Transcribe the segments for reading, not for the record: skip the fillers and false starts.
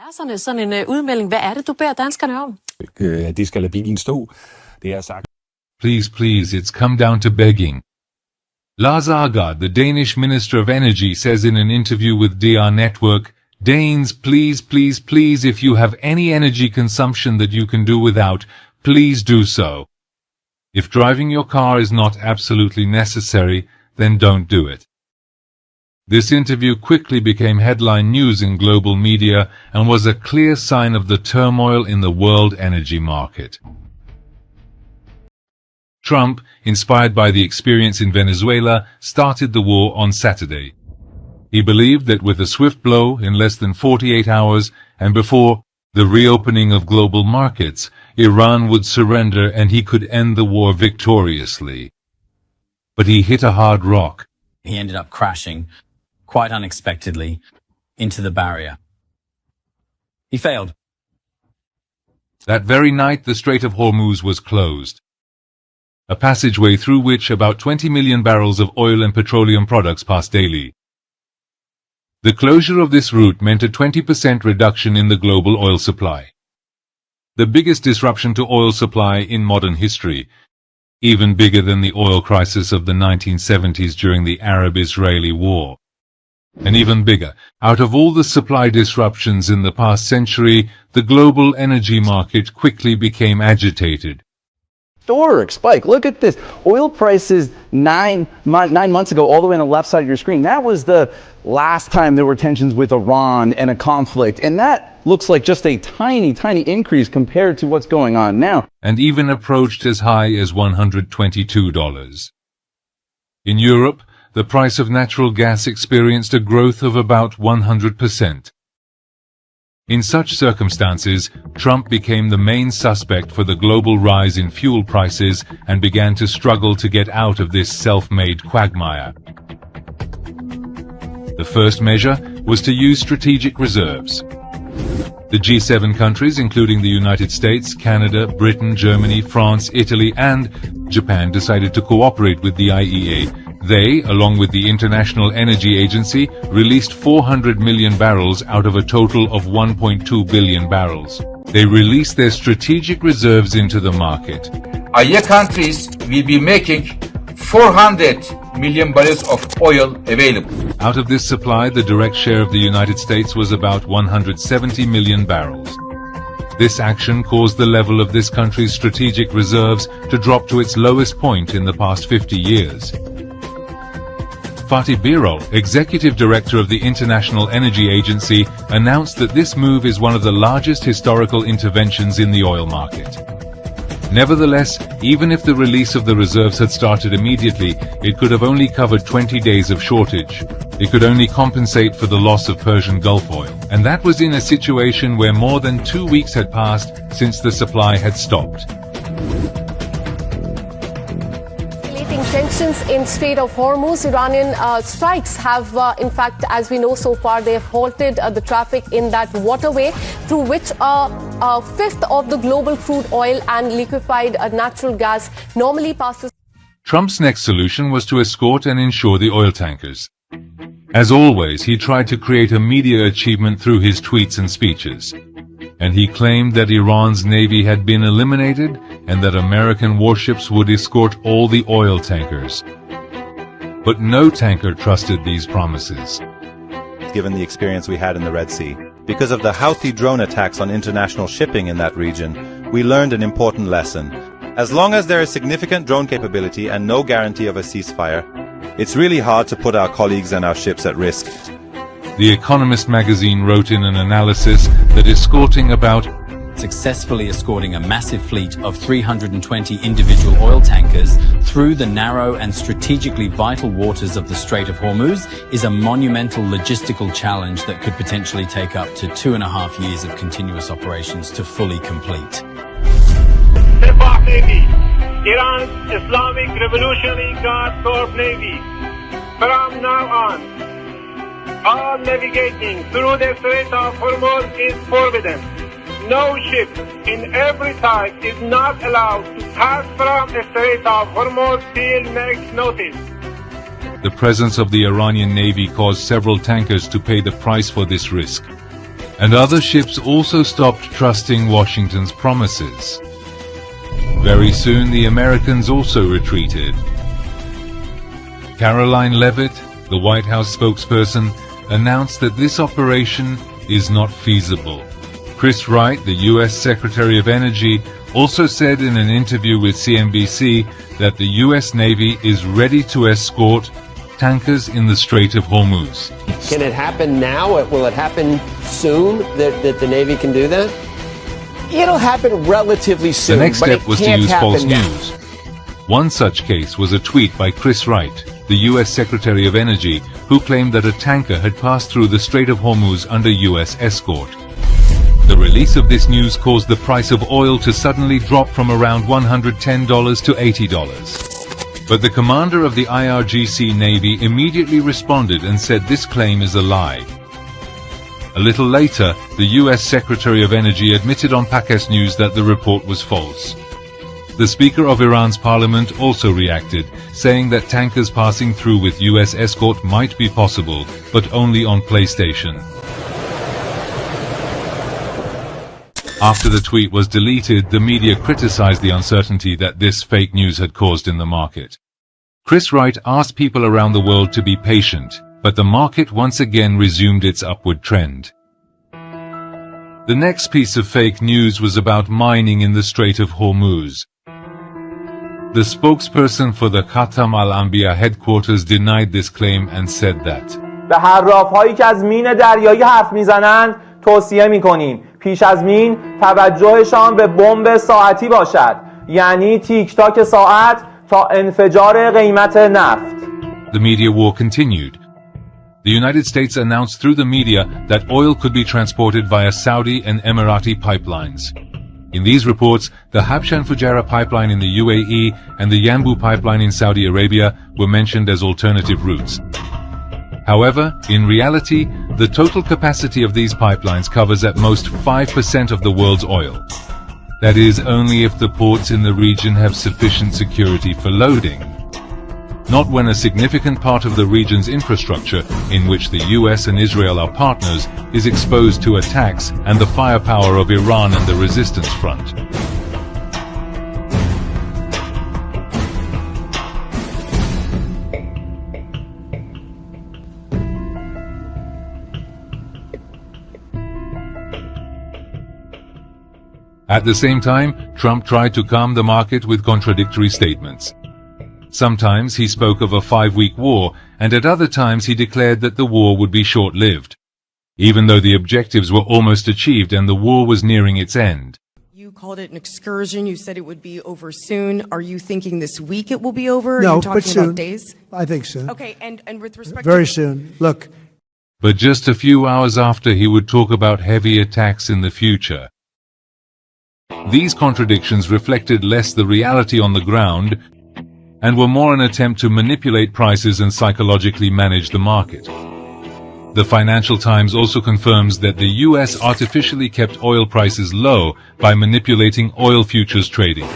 er sådan en udmelding. Hvad er det, du beder danskerne om? De skal lade bilen stå. Det er sagt. Please, it's come down to begging. Lars Aagaard, the Danish Minister of Energy, says in an interview with DR Network, Danes, please, if you have any energy consumption that you can do without, please do so. If driving your car is not absolutely necessary, then don't do it. This interview quickly became headline news in global media and was a clear sign of the turmoil in the world energy market. Trump, inspired by the experience in Venezuela, started the war on Saturday. He believed that with a swift blow in less than 48 hours and before the reopening of global markets, Iran would surrender and he could end the war victoriously. But he hit a hard rock. He ended up crashing, quite unexpectedly, into the barrier. He failed. That very night, the Strait of Hormuz was closed, a passageway through which about 20 million barrels of oil and petroleum products pass daily. The closure of this route meant a 20% reduction in the global oil supply, the biggest disruption to oil supply in modern history, even bigger than the oil crisis of the 1970s during the Arab-Israeli War. And even bigger, out of all the supply disruptions in the past century, the global energy market quickly became agitated. Historic spike. Look at this. Oil prices 9 months ago, all the way on the left side of your screen. That was the last time there were tensions with Iran and a conflict. And that looks like just a tiny increase compared to what's going on now. And even approached as high as $122. In Europe, the price of natural gas experienced a growth of about 100%. In such circumstances, Trump became the main suspect for the global rise in fuel prices and began to struggle to get out of this self-made quagmire. The first measure was to use strategic reserves. The G7 countries, including the United States, Canada, Britain, Germany, France, Italy, and Japan, decided to cooperate with the IEA. They, along with the International Energy Agency, released 400 million barrels out of a total of 1.2 billion barrels. They released their strategic reserves into the market. IEA countries will be making 400 million barrels of oil available. Out of this supply, the direct share of the United States was about 170 million barrels. This action caused the level of this country's strategic reserves to drop to its lowest point in the past 50 years. Fatih Birol, executive director of the International Energy Agency, announced that this move is one of the largest historical interventions in the oil market. Nevertheless, even if the release of the reserves had started immediately, it could have only covered 20 days of shortage. It could only compensate for the loss of Persian Gulf oil. And that was in a situation where more than 2 weeks had passed since the supply had stopped. Tensions in Strait of Hormuz. Iranian strikes have, in fact, as we know so far, they have halted the traffic in that waterway through which a fifth of the global crude oil and liquefied natural gas normally passes. Trump's next solution was to escort and insure the oil tankers. As always, he tried to create a media achievement through his tweets and speeches. And he claimed that Iran's navy had been eliminated and that American warships would escort all the oil tankers. But no tanker trusted these promises. Given the experience we had in the Red Sea, because of the Houthi drone attacks on international shipping in that region, we learned an important lesson. As long as there is significant drone capability and no guarantee of a ceasefire, it's really hard to put our colleagues and our ships at risk. The Economist magazine wrote in an analysis that successfully escorting a massive fleet of 320 individual oil tankers through the narrow and strategically vital waters of the Strait of Hormuz is a monumental logistical challenge that could potentially take up to 2.5 years of continuous operations to fully complete. Sepah Navy, Iran's Islamic Revolutionary Guard Corps Navy. From now on, all navigating through the Strait of Hormuz is forbidden. No ship in every type is not allowed to pass from the Strait of Hormuz till next notice. The presence of the Iranian Navy caused several tankers to pay the price for this risk. and other ships also stopped trusting Washington's promises. Very soon the Americans also retreated. Caroline Leavitt, the White House spokesperson, announced that this operation is not feasible. Chris Wright, the U.S. Secretary of Energy, also said in an interview with CNBC that the U.S. Navy is ready to escort tankers in the Strait of Hormuz. Can it happen now? Will it happen soon that the Navy can do that? It'll happen relatively soon. The next step was to use false now. news. One such case was a tweet by Chris Wright, the U.S. Secretary of Energy, who claimed that a tanker had passed through the Strait of Hormuz under U.S. escort. The release of this news caused the price of oil to suddenly drop from around $110 to $80. But the commander of the IRGC Navy immediately responded and said this claim is a lie. A little later, the U.S. Secretary of Energy admitted on Pakistan News that the report was false. The Speaker of Iran's parliament also reacted, saying that tankers passing through with U.S. escort might be possible, but only on PlayStation. After the tweet was deleted, the media criticized the uncertainty that this fake news had caused in the market. Chris Wright asked people around the world to be patient, but the market once again resumed its upward trend. The next piece of fake news was about mining in the Strait of Hormuz. The spokesperson for the Khatam al-Anbiya headquarters denied this claim and said that به حراف‌هایی که از مین دریایی حرف میزنند توصیه میکنیم پیش از مین توجهشان به بمب ساعتی باشد یعنی تیک تاک ساعت تا انفجار قیمت نفت. The media war continued. The United States announced through the media that oil could be transported via Saudi and Emirati pipelines. In these reports, the Habshan Fujairah pipeline in the UAE and the Yanbu pipeline in Saudi Arabia were mentioned as alternative routes. However, in reality, the total capacity of these pipelines covers at most 5% of the world's oil. That is, only if the ports in the region have sufficient security for loading. Not when a significant part of the region's infrastructure, in which the US and Israel are partners, is exposed to attacks and the firepower of Iran and the resistance front. At the same time, Trump tried to calm the market with contradictory statements. Sometimes he spoke of a 5-week war, and at other times he declared that the war would be short-lived, even though the objectives were almost achieved and the war was nearing its end. You called it an excursion. You said it would be over soon. Are you thinking this week it will be over? No, Are you talking but soon. about days? I think soon. Okay, and with respect Very to... soon. Look. But just a few hours after, he would talk about heavy attacks in the future. These contradictions reflected less the reality on the ground and were more an attempt to manipulate prices and psychologically manage the market. The Financial Times also confirms that the US artificially kept oil prices low by manipulating oil futures trading.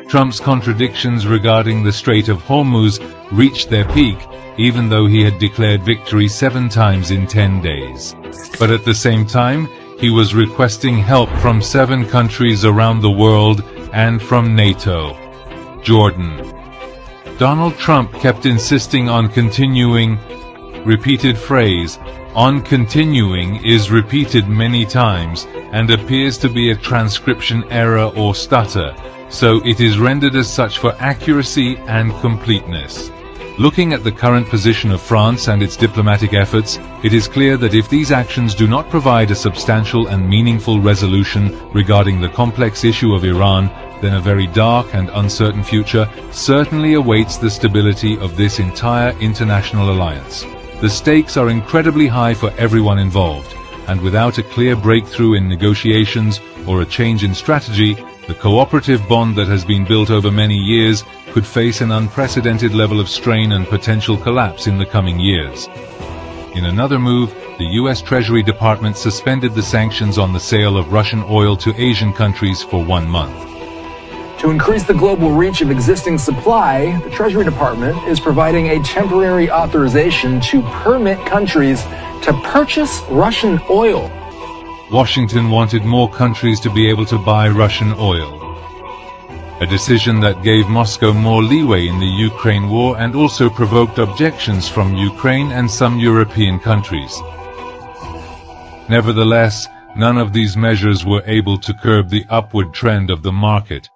Trump's contradictions regarding the Strait of Hormuz reached their peak, even though he had declared victory 7 times in 10 days. But at the same time, he was requesting help from 7 countries around the world and from NATO. Jordan. Donald Trump kept insisting on continuing. Repeated phrase, on continuing, is repeated many times and appears to be a transcription error or stutter, so it is rendered as such for accuracy and completeness. Looking at the current position of France and its diplomatic efforts, it is clear that if these actions do not provide a substantial and meaningful resolution regarding the complex issue of Iran, then a very dark and uncertain future certainly awaits the stability of this entire international alliance. The stakes are incredibly high for everyone involved, and without a clear breakthrough in negotiations or a change in strategy, the cooperative bond that has been built over many years could face an unprecedented level of strain and potential collapse in the coming years. In another move, the U.S. Treasury Department suspended the sanctions on the sale of Russian oil to Asian countries for 1 month. To increase the global reach of existing supply, the Treasury Department is providing a temporary authorization to permit countries to purchase Russian oil. Washington wanted more countries to be able to buy Russian oil. A decision that gave Moscow more leeway in the Ukraine war and also provoked objections from Ukraine and some European countries. Nevertheless, none of these measures were able to curb the upward trend of the market.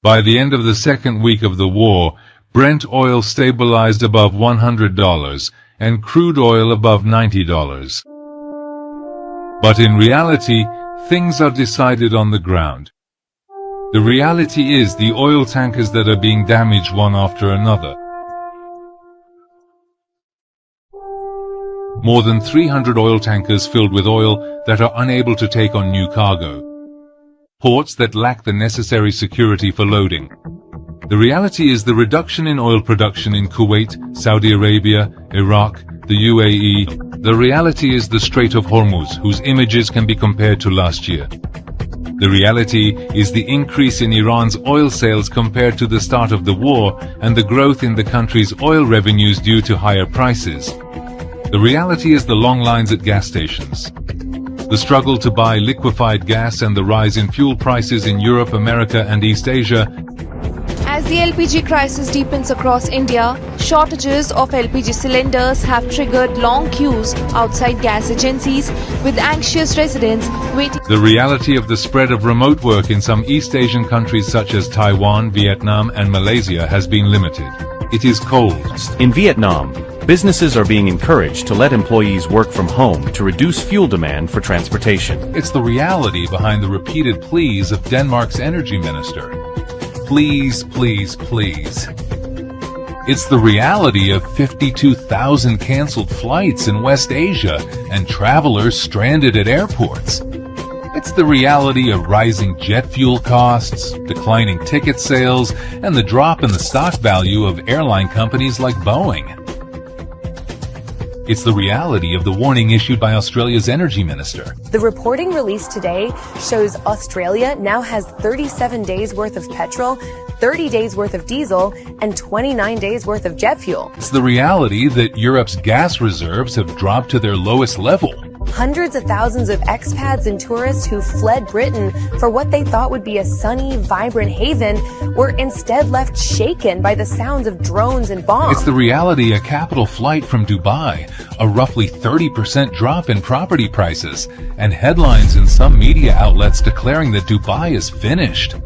By the end of the second week of the war, Brent oil stabilized above $100 and crude oil above $90. But in reality, things are decided on the ground. The reality is the oil tankers that are being damaged one after another. More than 300 oil tankers filled with oil that are unable to take on new cargo. Ports that lack the necessary security for loading. The reality is the reduction in oil production in Kuwait, Saudi Arabia, Iraq, the UAE. The reality is the Strait of Hormuz, whose images can be compared to last year. The reality is the increase in Iran's oil sales compared to the start of the war and the growth in the country's oil revenues due to higher prices. The reality is the long lines at gas stations. The struggle to buy liquefied gas and the rise in fuel prices in Europe, America, and East Asia. As the LPG crisis deepens across India, shortages of LPG cylinders have triggered long queues outside gas agencies, with anxious residents waiting. The reality of the spread of remote work in some East Asian countries such as Taiwan, Vietnam, and Malaysia has been limited. It is cold. In Vietnam, businesses are being encouraged to let employees work from home to reduce fuel demand for transportation. It's the reality behind the repeated pleas of Denmark's energy minister. Please, please, please. It's the reality of 52,000 canceled flights in West Asia and travelers stranded at airports. It's the reality of rising jet fuel costs, declining ticket sales, and the drop in the stock value of airline companies like Boeing. It's the reality of the warning issued by Australia's energy minister. The reporting released today shows Australia now has 37 days worth of petrol, 30 days worth of diesel, and 29 days worth of jet fuel. It's the reality that Europe's gas reserves have dropped to their lowest level. Hundreds of thousands of expats and tourists who fled Britain for what they thought would be a sunny, vibrant haven were instead left shaken by the sounds of drones and bombs. It's the reality a capital flight from Dubai, a roughly 30% drop in property prices, and headlines in some media outlets declaring that Dubai is finished.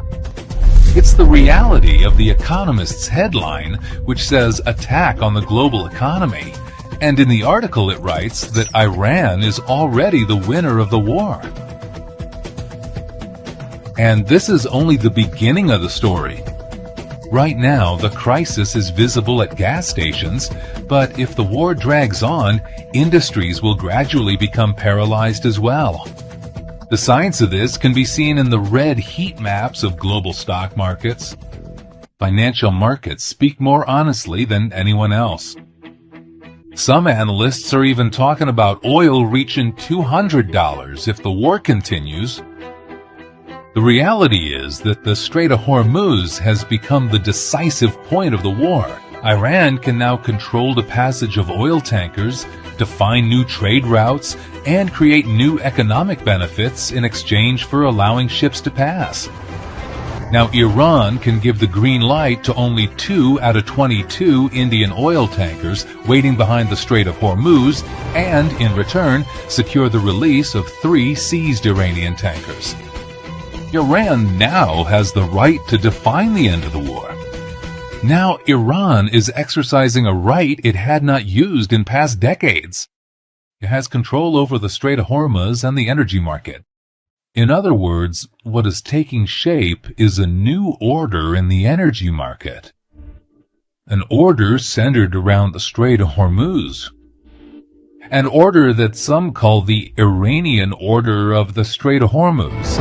It's the reality of The Economist's headline, which says attack on the global economy. And in the article it writes that Iran is already the winner of the war. And this is only the beginning of the story. Right now, the crisis is visible at gas stations, but if the war drags on, industries will gradually become paralyzed as well. The science of this can be seen in the red heat maps of global stock markets. Financial markets speak more honestly than anyone else. Some analysts are even talking about oil reaching $200 if the war continues. The reality is that the Strait of Hormuz has become the decisive point of the war. Iran can now control the passage of oil tankers, define new trade routes, and create new economic benefits in exchange for allowing ships to pass. Now, Iran can give the green light to only 2 out of 22 Indian oil tankers waiting behind the Strait of Hormuz and, in return, secure the release of 3 seized Iranian tankers. Iran now has the right to define the end of the war. Now, Iran is exercising a right it had not used in past decades. It has control over the Strait of Hormuz and the energy market. In other words, what is taking shape is a new order in the energy market. An order centered around the Strait of Hormuz. An order that some call the Iranian Order of the Strait of Hormuz.